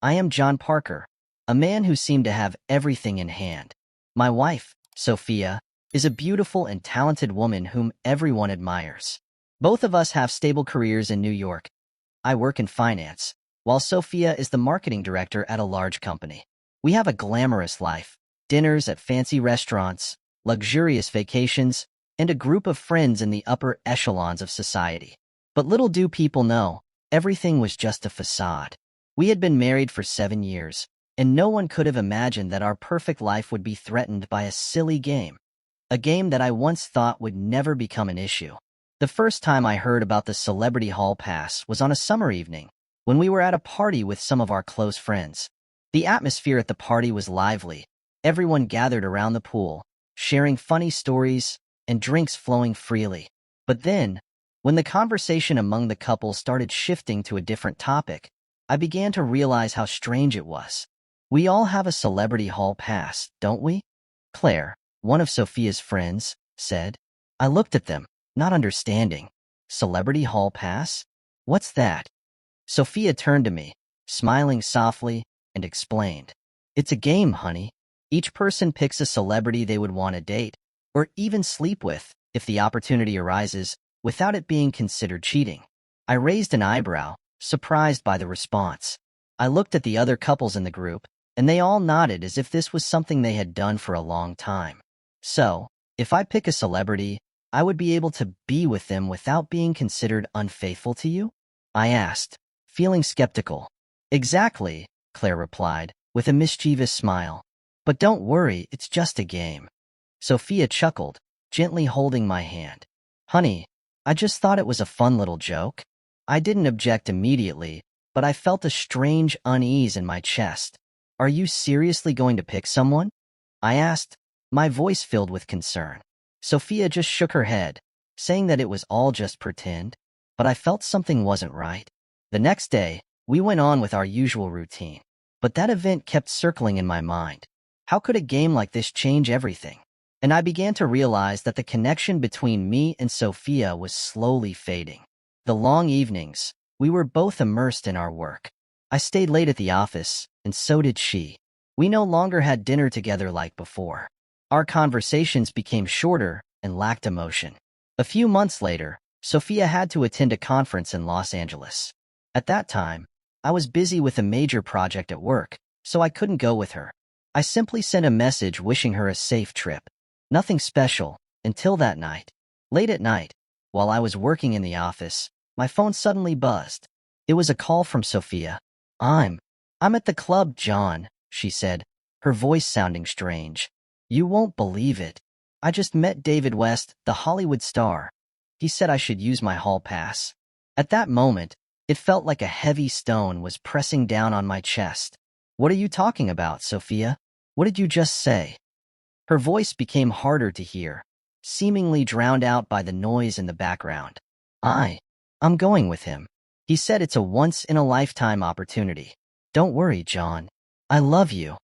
I am John Parker, a man who seemed to have everything in hand. My wife, Sophia, is a beautiful and talented woman whom everyone admires. Both of us have stable careers in New York. I work in finance, while Sophia is the marketing director at a large company. We have a glamorous life, dinners at fancy restaurants, luxurious vacations, and a group of friends in the upper echelons of society. But little do people know, everything was just a facade. We had been married for 7 years, and no one could have imagined that our perfect life would be threatened by a silly game. A game that I once thought would never become an issue. The first time I heard about the Celebrity Hall Pass was on a summer evening, when we were at a party with some of our close friends. The atmosphere at the party was lively. Everyone gathered around the pool, sharing funny stories and drinks flowing freely. But then, when the conversation among the couple started shifting to a different topic, I began to realize how strange it was. We all have a Celebrity Hall Pass, don't we? Claire, one of Sophia's friends, said. I looked at them, not understanding. Celebrity Hall Pass? What's that? Sophia turned to me, smiling softly, and explained. It's a game, honey. Each person picks a celebrity they would want to date, or even sleep with, if the opportunity arises, without it being considered cheating. I raised an eyebrow, surprised by the response. I looked at the other couples in the group, and they all nodded as if this was something they had done for a long time. So, if I pick a celebrity, I would be able to be with them without being considered unfaithful to you? I asked, feeling skeptical. Exactly, Claire replied, with a mischievous smile. But don't worry, it's just a game. Sophia chuckled, gently holding my hand. Honey, I just thought it was a fun little joke. I didn't object immediately, but I felt a strange unease in my chest. Are you seriously going to pick someone? I asked, my voice filled with concern. Sophia just shook her head, saying that it was all just pretend, but I felt something wasn't right. The next day, we went on with our usual routine, but that event kept circling in my mind. How could a game like this change everything? And I began to realize that the connection between me and Sophia was slowly fading. The long evenings, we were both immersed in our work. I stayed late at the office, and so did she. We no longer had dinner together like before. Our conversations became shorter and lacked emotion. A few months later, Sophia had to attend a conference in Los Angeles. At that time, I was busy with a major project at work, so I couldn't go with her. I simply sent a message wishing her a safe trip. Nothing special, until that night. Late at night, while I was working in the office, my phone suddenly buzzed. It was a call from Sophia. I'm at the club, John, she said, her voice sounding strange. You won't believe it. I just met David West, the Hollywood star. He said I should use my hall pass. At that moment, it felt like a heavy stone was pressing down on my chest. What are you talking about, Sophia? What did you just say? Her voice became harder to hear, seemingly drowned out by the noise in the background. I'm going with him. He said it's a once-in-a-lifetime opportunity. Don't worry, John. I love you.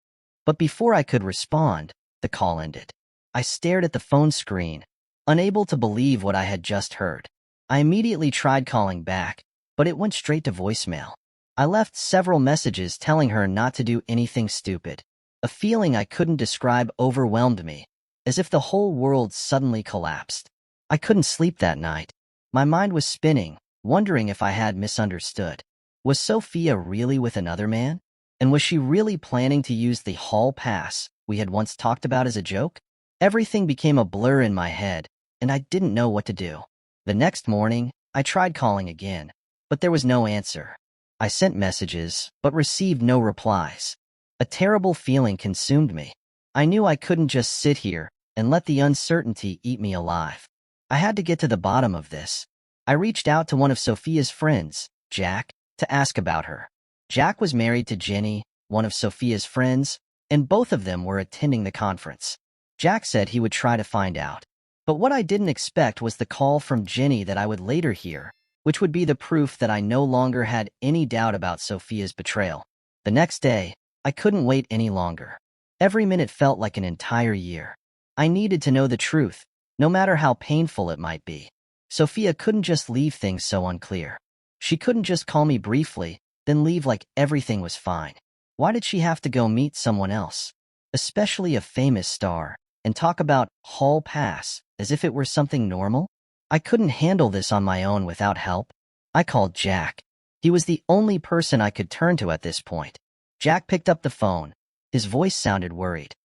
But before I could respond, the call ended. I stared at the phone screen, unable to believe what I had just heard. I immediately tried calling back, but it went straight to voicemail. I left several messages telling her not to do anything stupid. A feeling I couldn't describe overwhelmed me, as if the whole world suddenly collapsed. I couldn't sleep that night. My mind was spinning, wondering if I had misunderstood. Was Sophia really with another man? And was she really planning to use the hall pass we had once talked about as a joke? Everything became a blur in my head, and I didn't know what to do. The next morning, I tried calling again, but there was no answer. I sent messages, but received no replies. A terrible feeling consumed me. I knew I couldn't just sit here and let the uncertainty eat me alive. I had to get to the bottom of this. I reached out to one of Sophia's friends, Jack, to ask about her. Jack was married to Jenny, one of Sophia's friends, and both of them were attending the conference. Jack said he would try to find out. But what I didn't expect was the call from Jenny that I would later hear, which would be the proof that I no longer had any doubt about Sophia's betrayal. The next day, I couldn't wait any longer. Every minute felt like an entire year. I needed to know the truth, no matter how painful it might be. Sophia couldn't just leave things so unclear. She couldn't just call me briefly, then leave like everything was fine. Why did she have to go meet someone else, especially a famous star, and talk about hall pass as if it were something normal? I couldn't handle this on my own without help. I called Jack. He was the only person I could turn to at this point. Jack picked up the phone. His voice sounded worried.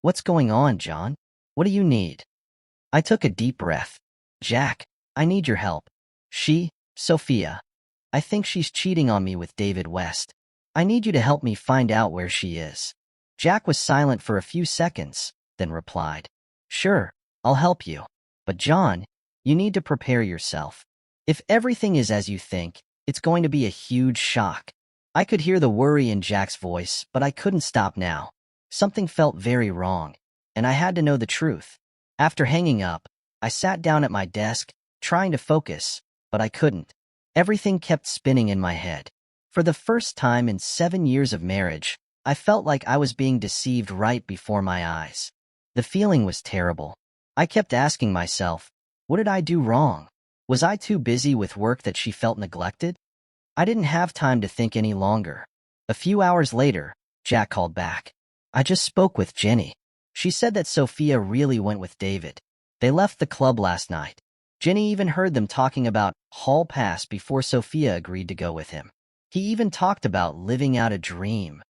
"What's going on, John? What do you need?" I took a deep breath. "Jack, I need your help. Sophia. I think she's cheating on me with David West. I need you to help me find out where she is." Jack was silent for a few seconds, then replied, "Sure, I'll help you. But John, you need to prepare yourself. If everything is as you think, it's going to be a huge shock." I could hear the worry in Jack's voice, but I couldn't stop now. Something felt very wrong, and I had to know the truth. After hanging up, I sat down at my desk, trying to focus, but I couldn't. Everything kept spinning in my head. For the first time in 7 years of marriage, I felt like I was being deceived right before my eyes. The feeling was terrible. I kept asking myself, what did I do wrong? Was I too busy with work that she felt neglected? I didn't have time to think any longer. A few hours later, Jack called back. "I just spoke with Jenny. She said that Sophia really went with David. They left the club last night. Jenny even heard them talking about hall pass before Sophia agreed to go with him. He even talked about living out a dream."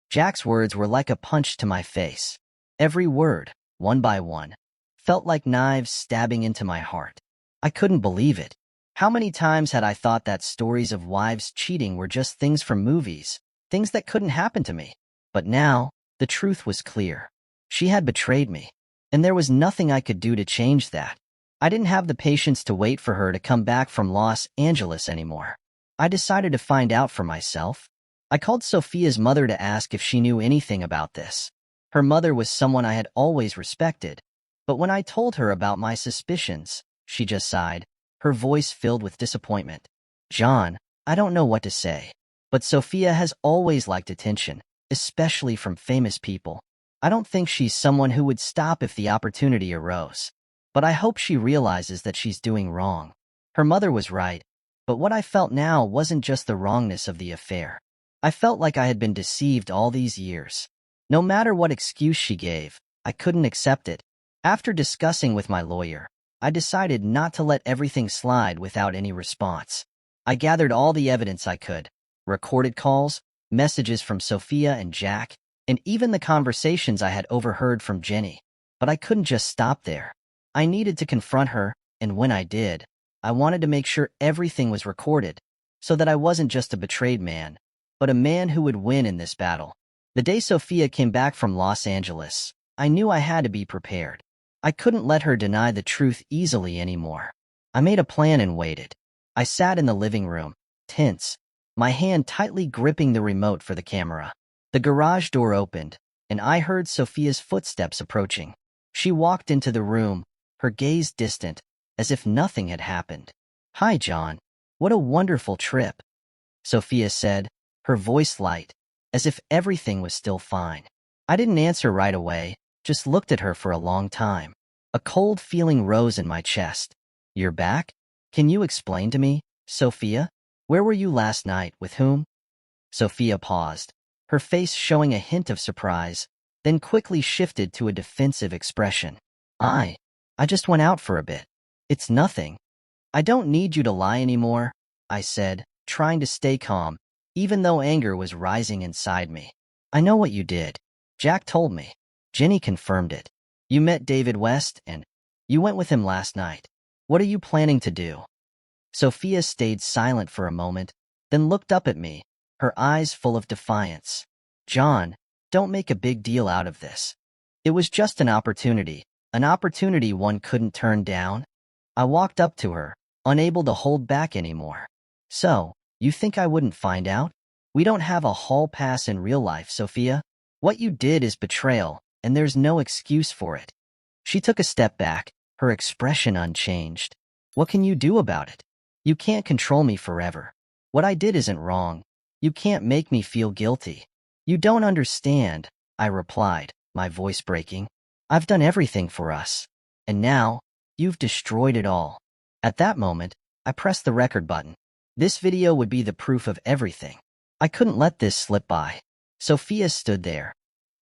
Jack's words were like a punch to my face. Every word, one by one, felt like knives stabbing into my heart. I couldn't believe it. How many times had I thought that stories of wives cheating were just things from movies, things that couldn't happen to me? But now, the truth was clear. She had betrayed me, and there was nothing I could do to change that. I didn't have the patience to wait for her to come back from Los Angeles anymore. I decided to find out for myself. I called Sophia's mother to ask if she knew anything about this. Her mother was someone I had always respected, but when I told her about my suspicions, she just sighed, her voice filled with disappointment. "John, I don't know what to say, but Sophia has always liked attention, especially from famous people. I don't think she's someone who would stop if the opportunity arose. But I hope she realizes that she's doing wrong." Her mother was right, but what I felt now wasn't just the wrongness of the affair. I felt like I had been deceived all these years. No matter what excuse she gave, I couldn't accept it. After discussing with my lawyer, I decided not to let everything slide without any response. I gathered all the evidence I could, recorded calls, messages from Sophia and Jack, and even the conversations I had overheard from Jenny. But I couldn't just stop there. I needed to confront her, and when I did, I wanted to make sure everything was recorded, so that I wasn't just a betrayed man, but a man who would win in this battle. The day Sophia came back from Los Angeles, I knew I had to be prepared. I couldn't let her deny the truth easily anymore. I made a plan and waited. I sat in the living room, tense, my hand tightly gripping the remote for the camera. The garage door opened, and I heard Sophia's footsteps approaching. She walked into the room, her gaze distant, as if nothing had happened. "Hi, John. What a wonderful trip," Sophia said, her voice light, as if everything was still fine. I didn't answer right away, just looked at her for a long time. A cold feeling rose in my chest. "You're back? Can you explain to me, Sophia? Where were you last night, with whom?" Sophia paused, her face showing a hint of surprise, then quickly shifted to a defensive expression. I just went out for a bit. It's nothing." "I don't need you to lie anymore," I said, trying to stay calm, even though anger was rising inside me. "I know what you did. Jack told me. Jenny confirmed it. You met David West, and you went with him last night. What are you planning to do?" Sophia stayed silent for a moment, then looked up at me, her eyes full of defiance. "John, don't make a big deal out of this. It was just an opportunity one couldn't turn down." I walked up to her, unable to hold back anymore. "So, you think I wouldn't find out? We don't have a hall pass in real life, Sophia. What you did is betrayal, and there's no excuse for it." She took a step back, her expression unchanged. "What can you do about it? You can't control me forever. What I did isn't wrong. You can't make me feel guilty." "You don't understand," I replied, my voice breaking. "I've done everything for us, and now, you've destroyed it all." At that moment, I pressed the record button. This video would be the proof of everything. I couldn't let this slip by. Sophia stood there,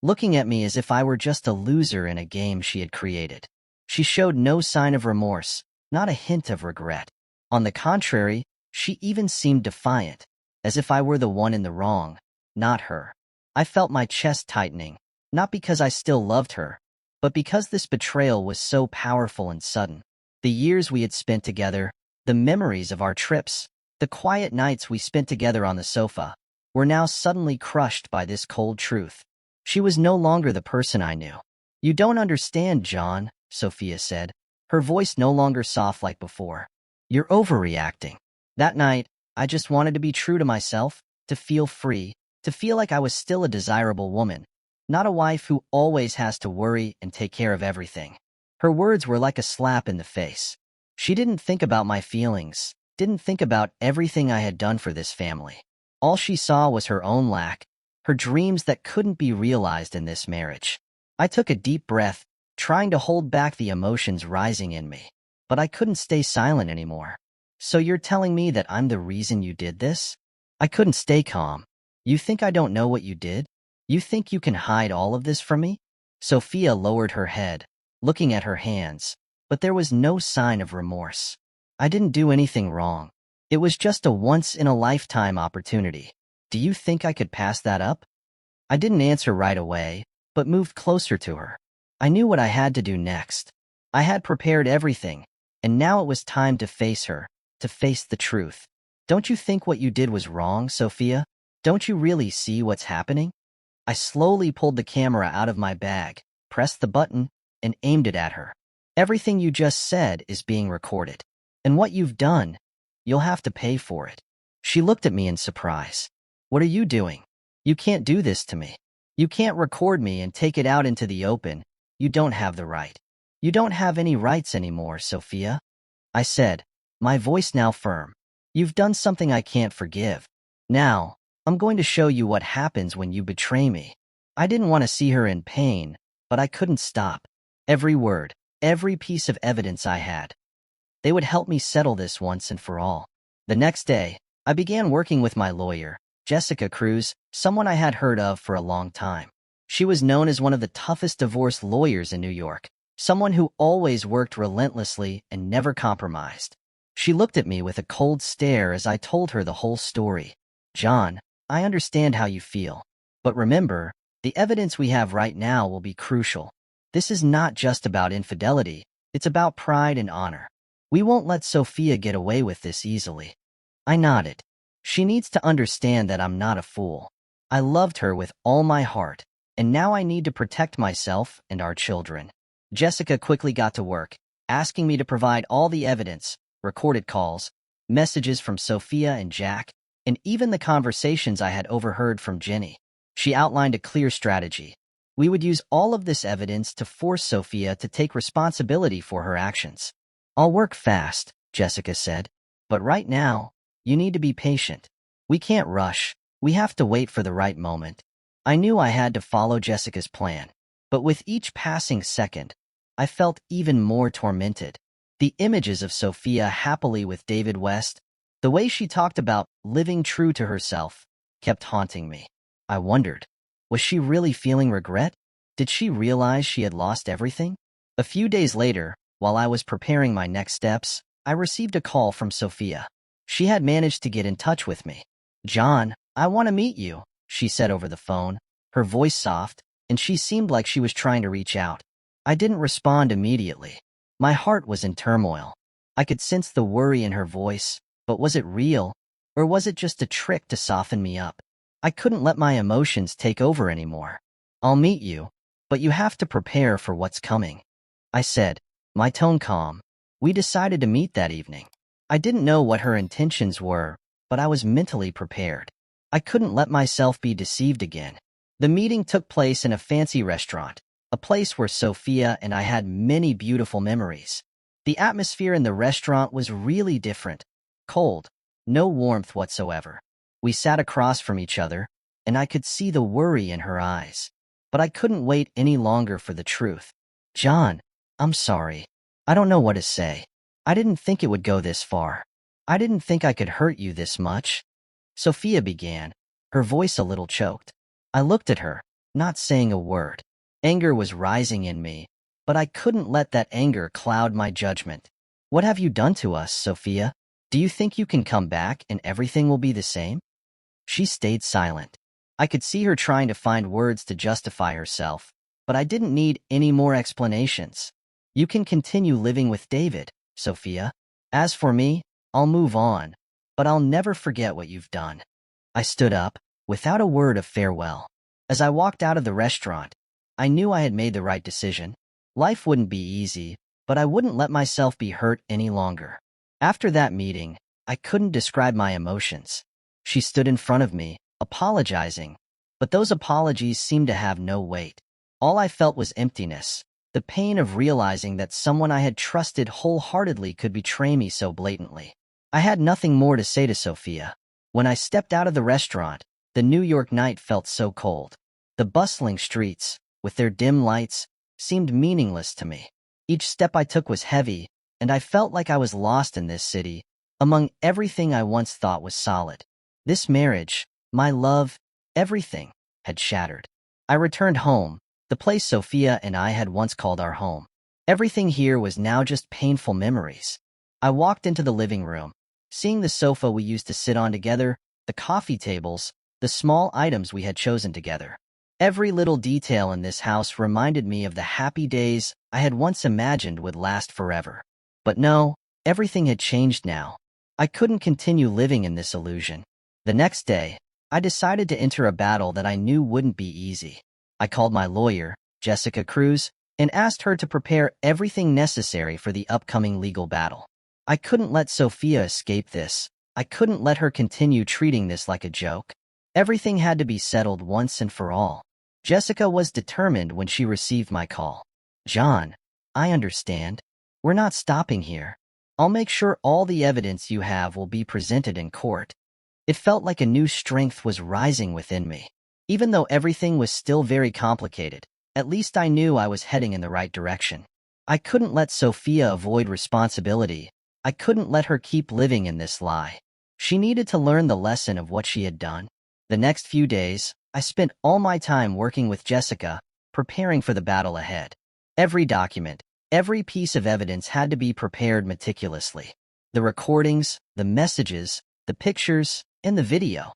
looking at me as if I were just a loser in a game she had created. She showed no sign of remorse, not a hint of regret. On the contrary, she even seemed defiant, as if I were the one in the wrong, not her. I felt my chest tightening, not because I still loved her, but because this betrayal was so powerful and sudden. The years we had spent together, the memories of our trips, the quiet nights we spent together on the sofa, were now suddenly crushed by this cold truth. She was no longer the person I knew. "You don't understand, John," Sophia said, her voice no longer soft like before. "You're overreacting." That night, I just wanted to be true to myself, to feel free, to feel like I was still a desirable woman, not a wife who always has to worry and take care of everything. Her words were like a slap in the face. She didn't think about my feelings, didn't think about everything I had done for this family. All she saw was her own lack, her dreams that couldn't be realized in this marriage. I took a deep breath, trying to hold back the emotions rising in me, but I couldn't stay silent anymore. "So you're telling me that I'm the reason you did this?" I couldn't stay calm. "You think I don't know what you did? You think you can hide all of this from me?" Sophia lowered her head, looking at her hands, but there was no sign of remorse. "I didn't do anything wrong. It was just a once-in-a-lifetime opportunity. Do you think I could pass that up?" I didn't answer right away, but moved closer to her. I knew what I had to do next. I had prepared everything, and now it was time to face her, to face the truth. "Don't you think what you did was wrong, Sophia? Don't you really see what's happening?" I slowly pulled the camera out of my bag, pressed the button, and aimed it at her. "Everything you just said is being recorded. And what you've done, you'll have to pay for it." She looked at me in surprise. "What are you doing? You can't do this to me. You can't record me and take it out into the open. You don't have the right. You don't have any rights anymore, Sophia," I said, my voice now firm. "You've done something I can't forgive. Now, I'm going to show you what happens when you betray me." I didn't want to see her in pain, but I couldn't stop. Every word, every piece of evidence I had. They would help me settle this once and for all. The next day, I began working with my lawyer, Jessica Cruz, someone I had heard of for a long time. She was known as one of the toughest divorce lawyers in New York, someone who always worked relentlessly and never compromised. She looked at me with a cold stare as I told her the whole story. "John, I understand how you feel. But remember, the evidence we have right now will be crucial. This is not just about infidelity, it's about pride and honor. We won't let Sophia get away with this easily." I nodded. She needs to understand that I'm not a fool. I loved her with all my heart, and now I need to protect myself and our children. Jessica quickly got to work, asking me to provide all the evidence, recorded calls, messages from Sophia and Jack, and even the conversations I had overheard from Jenny. She outlined a clear strategy. We would use all of this evidence to force Sophia to take responsibility for her actions. "I'll work fast," Jessica said, "but right now, you need to be patient. We can't rush. We have to wait for the right moment." I knew I had to follow Jessica's plan, but with each passing second, I felt even more tormented. The images of Sophia happily with David West, the way she talked about living true to herself, kept haunting me. I wondered, was she really feeling regret? Did she realize she had lost everything? A few days later, while I was preparing my next steps, I received a call from Sophia. She had managed to get in touch with me. "John, I want to meet you," she said over the phone, her voice soft, and she seemed like she was trying to reach out. I didn't respond immediately. My heart was in turmoil. I could sense the worry in her voice, but was it real, or was it just a trick to soften me up? I couldn't let my emotions take over anymore. "I'll meet you, but you have to prepare for what's coming," I said, my tone calm. We decided to meet that evening. I didn't know what her intentions were, but I was mentally prepared. I couldn't let myself be deceived again. The meeting took place in a fancy restaurant, a place where Sophia and I had many beautiful memories. The atmosphere in the restaurant was really different, cold, no warmth whatsoever. We sat across from each other, and I could see the worry in her eyes. But I couldn't wait any longer for the truth. "John, I'm sorry. I don't know what to say. I didn't think it would go this far. I didn't think I could hurt you this much," Sophia began, her voice a little choked. I looked at her, not saying a word. Anger was rising in me, but I couldn't let that anger cloud my judgment. What have you done to us, Sophia? Do you think you can come back and everything will be the same? She stayed silent. I could see her trying to find words to justify herself, but I didn't need any more explanations. You can continue living with David, Sophia. As for me, I'll move on, but I'll never forget what you've done. I stood up, without a word of farewell. As I walked out of the restaurant, I knew I had made the right decision. Life wouldn't be easy, but I wouldn't let myself be hurt any longer. After that meeting, I couldn't describe my emotions. She stood in front of me, apologizing, but those apologies seemed to have no weight. All I felt was emptiness, the pain of realizing that someone I had trusted wholeheartedly could betray me so blatantly. I had nothing more to say to Sophia. When I stepped out of the restaurant, the New York night felt so cold. The bustling streets, with their dim lights, seemed meaningless to me. Each step I took was heavy, and I felt like I was lost in this city, among everything I once thought was solid. This marriage, my love, everything, had shattered. I returned home, the place Sophia and I had once called our home. Everything here was now just painful memories. I walked into the living room, seeing the sofa we used to sit on together, the coffee tables, the small items we had chosen together. Every little detail in this house reminded me of the happy days I had once imagined would last forever. But no, everything had changed now. I couldn't continue living in this illusion. The next day, I decided to enter a battle that I knew wouldn't be easy. I called my lawyer, Jessica Cruz, and asked her to prepare everything necessary for the upcoming legal battle. I couldn't let Sophia escape this. I couldn't let her continue treating this like a joke. Everything had to be settled once and for all. Jessica was determined when she received my call. John, I understand. We're not stopping here. I'll make sure all the evidence you have will be presented in court. It felt like a new strength was rising within me. Even though everything was still very complicated, at least I knew I was heading in the right direction. I couldn't let Sophia avoid responsibility. I couldn't let her keep living in this lie. She needed to learn the lesson of what she had done. The next few days, I spent all my time working with Jessica, preparing for the battle ahead. Every document, every piece of evidence had to be prepared meticulously. The recordings, the messages, the pictures, and the video.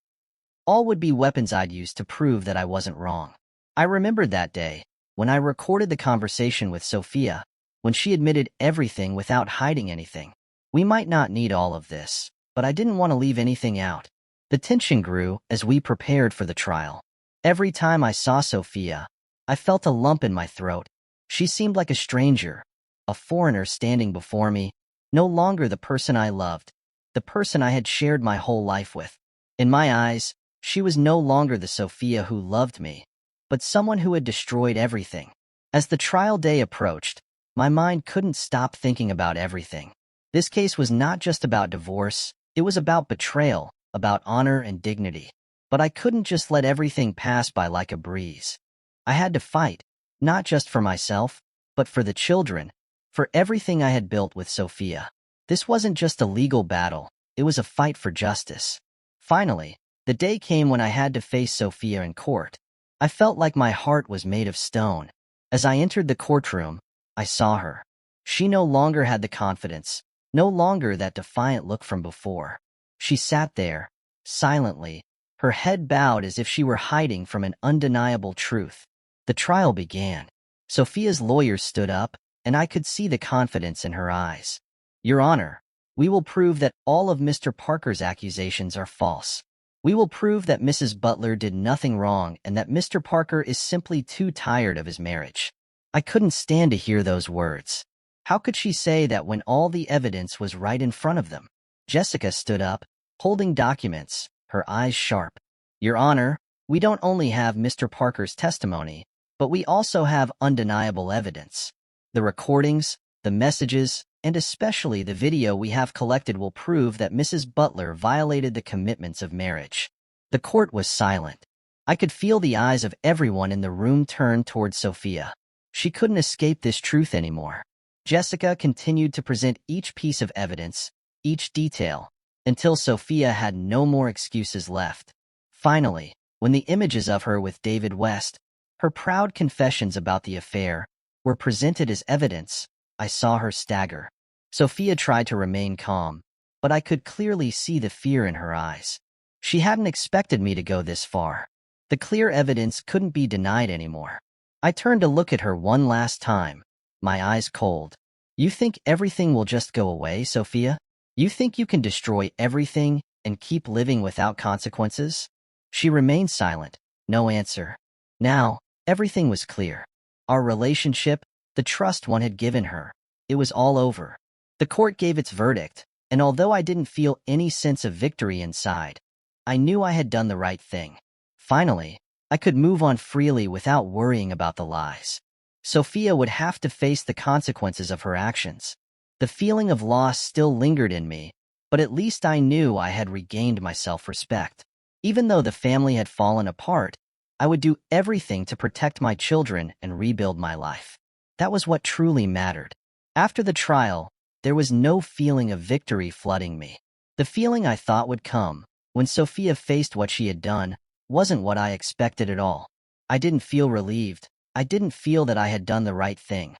All would be weapons I'd use to prove that I wasn't wrong. I remembered that day, when I recorded the conversation with Sophia, when she admitted everything without hiding anything. We might not need all of this, but I didn't want to leave anything out. The tension grew as we prepared for the trial. Every time I saw Sophia, I felt a lump in my throat. She seemed like a stranger, a foreigner standing before me, no longer the person I loved, the person I had shared my whole life with. In my eyes, she was no longer the Sophia who loved me, but someone who had destroyed everything. As the trial day approached, my mind couldn't stop thinking about everything. This case was not just about divorce, it was about betrayal, about honor and dignity. But I couldn't just let everything pass by like a breeze. I had to fight, not just for myself, but for the children, for everything I had built with Sophia. This wasn't just a legal battle, it was a fight for justice. Finally, the day came when I had to face Sophia in court. I felt like my heart was made of stone. As I entered the courtroom, I saw her. She no longer had the confidence, no longer that defiant look from before. She sat there, silently, her head bowed as if she were hiding from an undeniable truth. The trial began. Sophia's lawyer stood up, and I could see the confidence in her eyes. Your Honor, we will prove that all of Mr. Parker's accusations are false. We will prove that Mrs. Butler did nothing wrong and that Mr. Parker is simply too tired of his marriage. I couldn't stand to hear those words. How could she say that when all the evidence was right in front of them? Jessica stood up, holding documents, her eyes sharp. Your Honor, we don't only have Mr. Parker's testimony, but we also have undeniable evidence. The recordings, the messages, and especially the video we have collected will prove that Mrs. Butler violated the commitments of marriage. The court was silent. I could feel the eyes of everyone in the room turn toward Sophia. She couldn't escape this truth anymore. Jessica continued to present each piece of evidence, each detail, until Sophia had no more excuses left. Finally, When the images of her with David West, her proud confessions about the affair, were presented as evidence, I saw her stagger. Sophia tried to remain calm, but I could clearly see the fear in her eyes. She hadn't expected me to go this far. The clear evidence couldn't be denied anymore. I turned to look at her one last time, my eyes cold. You think everything will just go away, Sophia? You think you can destroy everything and keep living without consequences? She remained silent, no answer. Now, everything was clear. Our relationship, the trust one had given her, it was all over. The court gave its verdict, and although I didn't feel any sense of victory inside, I knew I had done the right thing. Finally, I could move on freely without worrying about the lies. Sophia would have to face the consequences of her actions. The feeling of loss still lingered in me, but at least I knew I had regained my self-respect. Even though the family had fallen apart, I would do everything to protect my children and rebuild my life. That was what truly mattered. After the trial, there was no feeling of victory flooding me. The feeling I thought would come, when Sophia faced what she had done, wasn't what I expected at all. I didn't feel relieved. I didn't feel that I had done the right thing.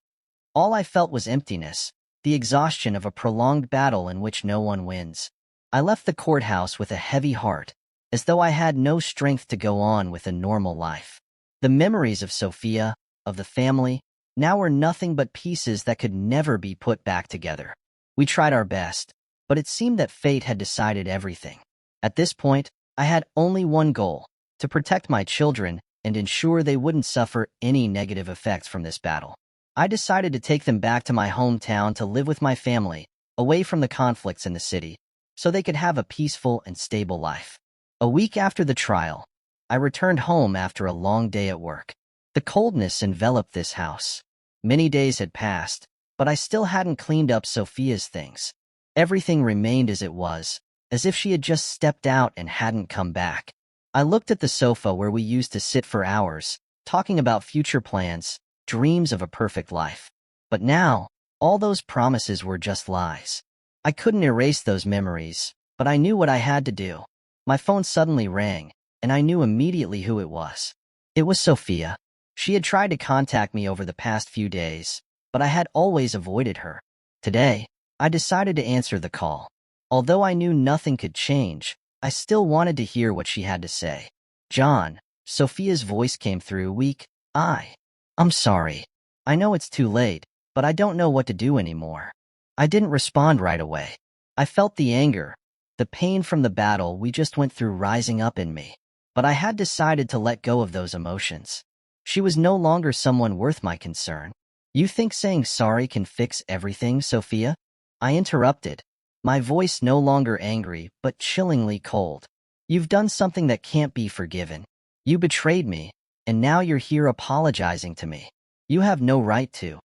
All I felt was emptiness, the exhaustion of a prolonged battle in which no one wins. I left the courthouse with a heavy heart, as though I had no strength to go on with a normal life. The memories of Sophia, of the family, now were nothing but pieces that could never be put back together. We tried our best, but it seemed that fate had decided everything. At this point, I had only one goal: to protect my children and ensure they wouldn't suffer any negative effects from this battle. I decided to take them back to my hometown to live with my family, away from the conflicts in the city, so they could have a peaceful and stable life. A week after the trial, I returned home after a long day at work. The coldness enveloped this house. Many days had passed, but I still hadn't cleaned up Sophia's things. Everything remained as it was, as if she had just stepped out and hadn't come back. I looked at the sofa where we used to sit for hours, talking about future plans, dreams of a perfect life. But now, all those promises were just lies. I couldn't erase those memories, but I knew what I had to do. My phone suddenly rang, and I knew immediately who it was. It was Sophia. She had tried to contact me over the past few days, but I had always avoided her. Today, I decided to answer the call. Although I knew nothing could change, I still wanted to hear what she had to say. "John," Sophia's voice came through weak. I'm sorry. I know it's too late, but I don't know what to do anymore." I didn't respond right away. I felt the anger, the pain from the battle we just went through rising up in me. But I had decided to let go of those emotions. She was no longer someone worth my concern. "You think saying sorry can fix everything, Sophia?" I interrupted, my voice no longer angry, but chillingly cold. "You've done something that can't be forgiven. You betrayed me, and now you're here apologizing to me. You have no right to."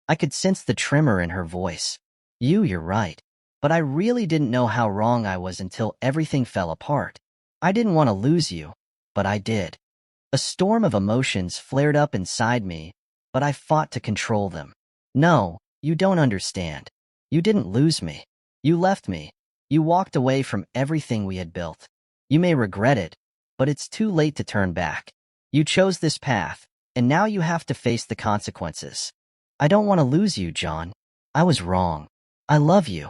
I could sense the tremor in her voice. You're right. But I really didn't know how wrong I was until everything fell apart. I didn't want to lose you, but I did. A storm of emotions flared up inside me, but I fought to control them. "No, you don't understand. You didn't lose me. You left me. You walked away from everything we had built. You may regret it, but it's too late to turn back. You chose this path, and now you have to face the consequences." "I don't want to lose you, John. I was wrong. I love you."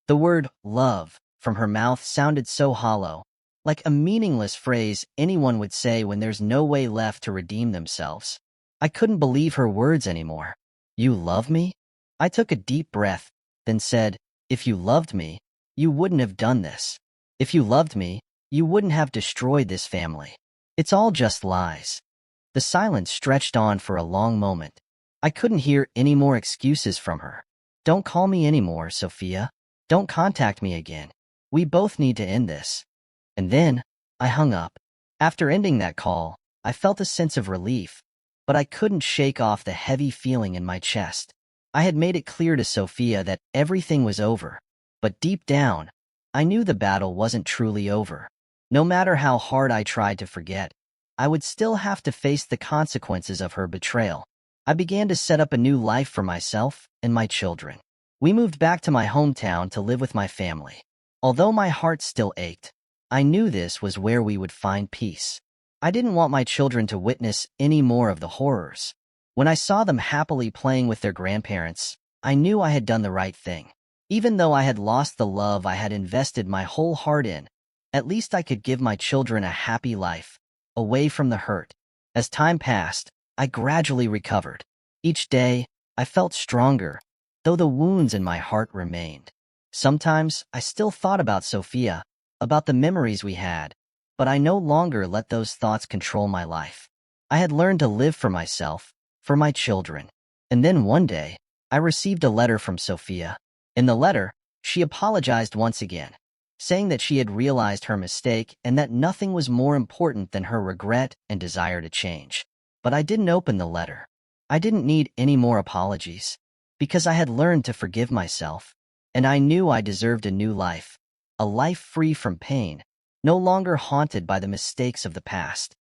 The word love from her mouth sounded so hollow, like a meaningless phrase anyone would say when there's no way left to redeem themselves. I couldn't believe her words anymore. "You love me?" I took a deep breath, then said, "If you loved me, you wouldn't have done this. If you loved me, you wouldn't have destroyed this family. It's all just lies." The silence stretched on for a long moment. I couldn't hear any more excuses from her. "Don't call me anymore, Sophia. Don't contact me again. We both need to end this." And then, I hung up. After ending that call, I felt a sense of relief, but I couldn't shake off the heavy feeling in my chest. I had made it clear to Sophia that everything was over, but deep down, I knew the battle wasn't truly over. No matter how hard I tried to forget, I would still have to face the consequences of her betrayal. I began to set up a new life for myself and my children. We moved back to my hometown to live with my family. Although my heart still ached, I knew this was where we would find peace. I didn't want my children to witness any more of the horrors. When I saw them happily playing with their grandparents, I knew I had done the right thing. Even though I had lost the love I had invested my whole heart in, at least I could give my children a happy life, away from the hurt. As time passed, I gradually recovered. Each day, I felt stronger, though the wounds in my heart remained. Sometimes, I still thought about Sophia, about the memories we had, but I no longer let those thoughts control my life. I had learned to live for myself, for my children. And then one day, I received a letter from Sophia. In the letter, she apologized once again, saying that she had realized her mistake and that nothing was more important than her regret and desire to change. But I didn't open the letter. I didn't need any more apologies, because I had learned to forgive myself, and I knew I deserved a new life, a life free from pain, no longer haunted by the mistakes of the past.